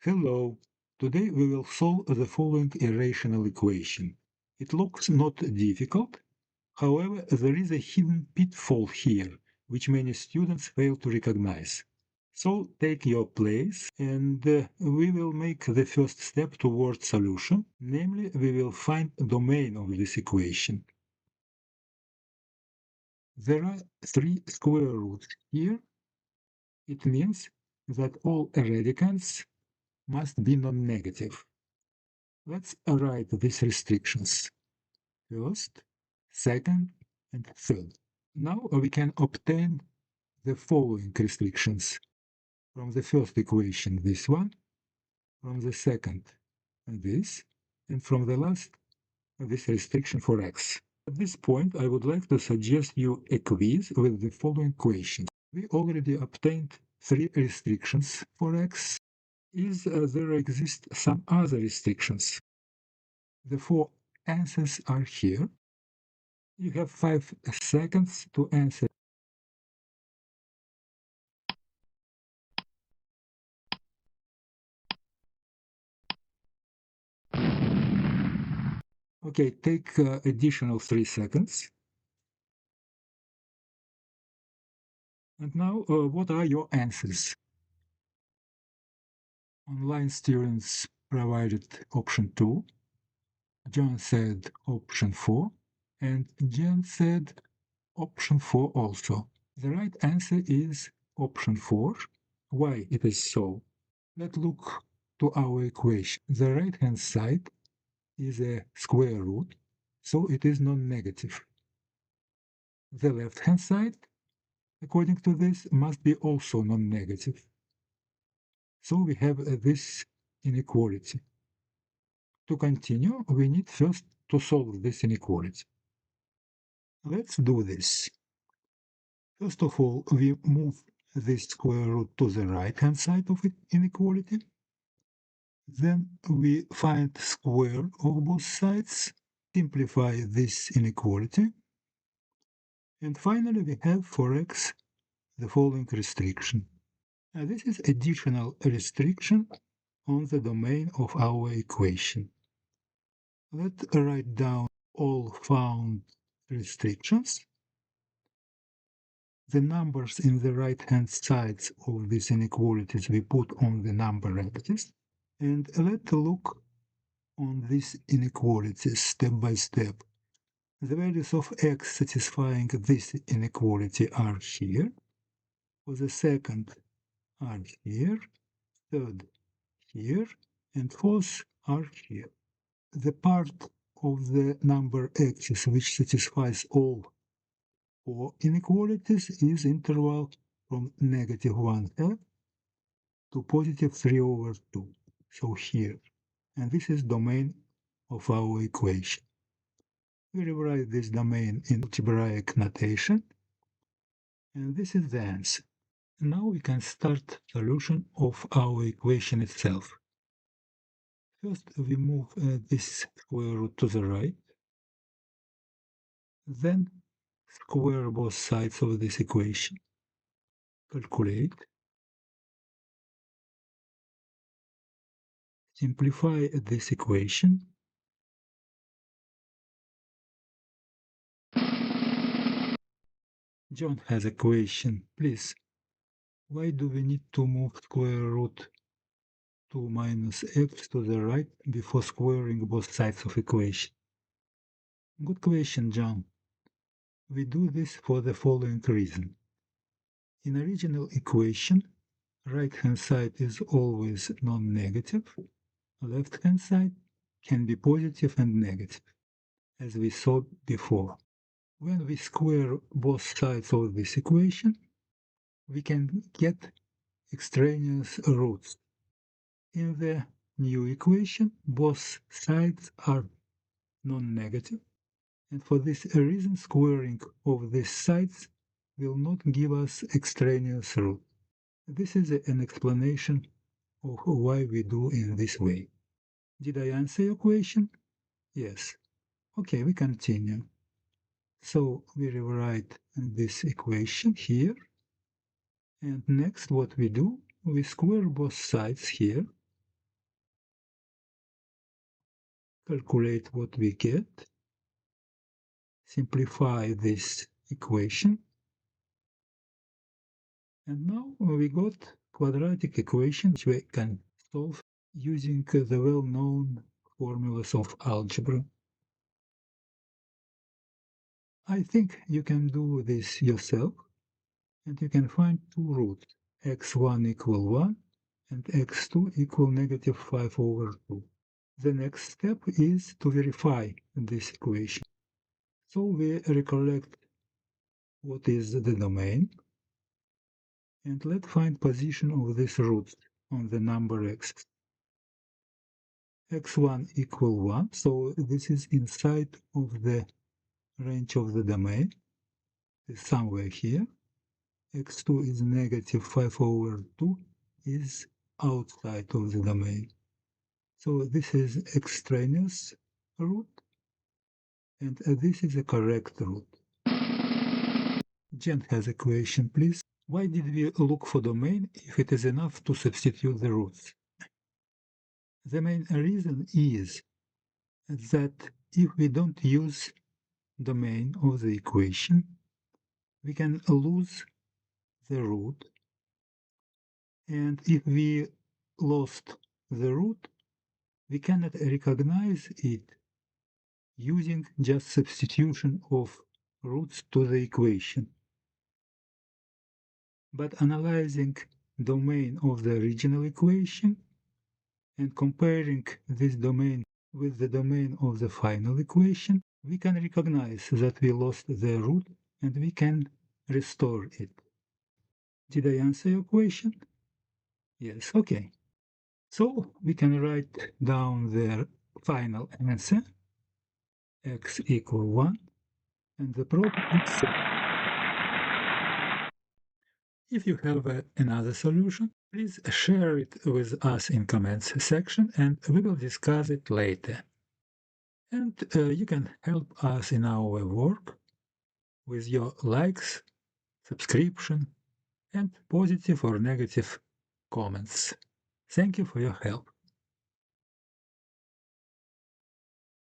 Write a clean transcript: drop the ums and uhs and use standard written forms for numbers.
Hello. Today we will solve the following irrational equation. It looks not difficult, however, there is a hidden pitfall here, which many students fail to recognize. So take your place and we will make the first step towards solution, namely we will find the domain of this equation. There are three square roots here. It means that all radicals must be non-negative. Let's write these restrictions. First, second, and third. Now we can obtain the following restrictions. From the first equation, this one, from the second, this, and from the last, this restriction for x. At this point, I would like to suggest you a quiz with the following questions. We already obtained three restrictions for x. Is there exist some other restrictions? The four answers are here. You have 5 seconds to answer. Okay, take additional 3 seconds. And now, what are your answers? Online students provided option 2. John said option 4. And Jen said option 4 also. The right answer is option 4. Why it is so? Let's look to our equation. The right-hand side is a square root, so it is non-negative. The left-hand side, according to this, must be also non-negative. So we have this inequality. To continue, we need first to solve this inequality. Let's do this. First of all, we move this square root to the right-hand side of inequality. Then we find square of both sides, simplify this inequality. And finally, we have for x the following restriction. This is additional restriction on the domain of our equation. Let's write down all found restrictions. The numbers in the right-hand sides of these inequalities we put on the number axis. And let's look on these inequalities step by step. The values of x satisfying this inequality are here. For the second are here, third here, and fourth are here. The part of the number axis which satisfies all four inequalities is interval from negative 1/2 to positive 3/2. So here. And this is domain of our equation. We rewrite this domain in algebraic notation, and this is the answer. Now we can start solution of our equation itself. First, we move this square root to the right. Then square both sides of this equation. Calculate. Simplify this equation. John has a question. Please, why do we need to move square root 2 minus x to the right before squaring both sides of equation? Good question, John. We do this for the following reason. In original equation, right-hand side is always non-negative, left-hand side can be positive and negative, as we saw before. When we square both sides of this equation, we can get extraneous roots. In the new equation, both sides are non-negative, and for this reason squaring of these sides will not give us extraneous root. This is an explanation of why we do in this way. Did I answer your question? Yes. Okay, we continue. So we rewrite this equation here. And next what we do, we square both sides here. calculate what we get, simplify this equation, and now we got quadratic equation which we can solve using the well-known formulas of algebra. I think you can do this yourself, and you can find two roots, x1 equal 1 and x2 equal negative 5 over 2. The next step is to verify this equation. So we recollect what is the domain, and let's find position of this root on the number x. x1 equal 1, so this is inside of the range of the domain, is somewhere here. x2 is negative 5 over 2, is outside of the domain. So this is extraneous root, and this is a correct root. Jen has a question, please. Why did we look for domain if it is enough to substitute the roots? The main reason is that if we don't use domain of the equation, we can lose the root, and if we lost the root, we cannot recognize it using just substitution of roots to the equation. But analyzing domain of the original equation and comparing this domain with the domain of the final equation, we can recognize that we lost the root and we can restore it. Did I answer your question? Yes, okay. So we can write down the final answer, x equal 1, and the problem is solved. If you have another solution, please share it with us in comments section and we will discuss it later. And you can help us in our work with your likes, subscription, and positive or negative comments. Thank you for your help.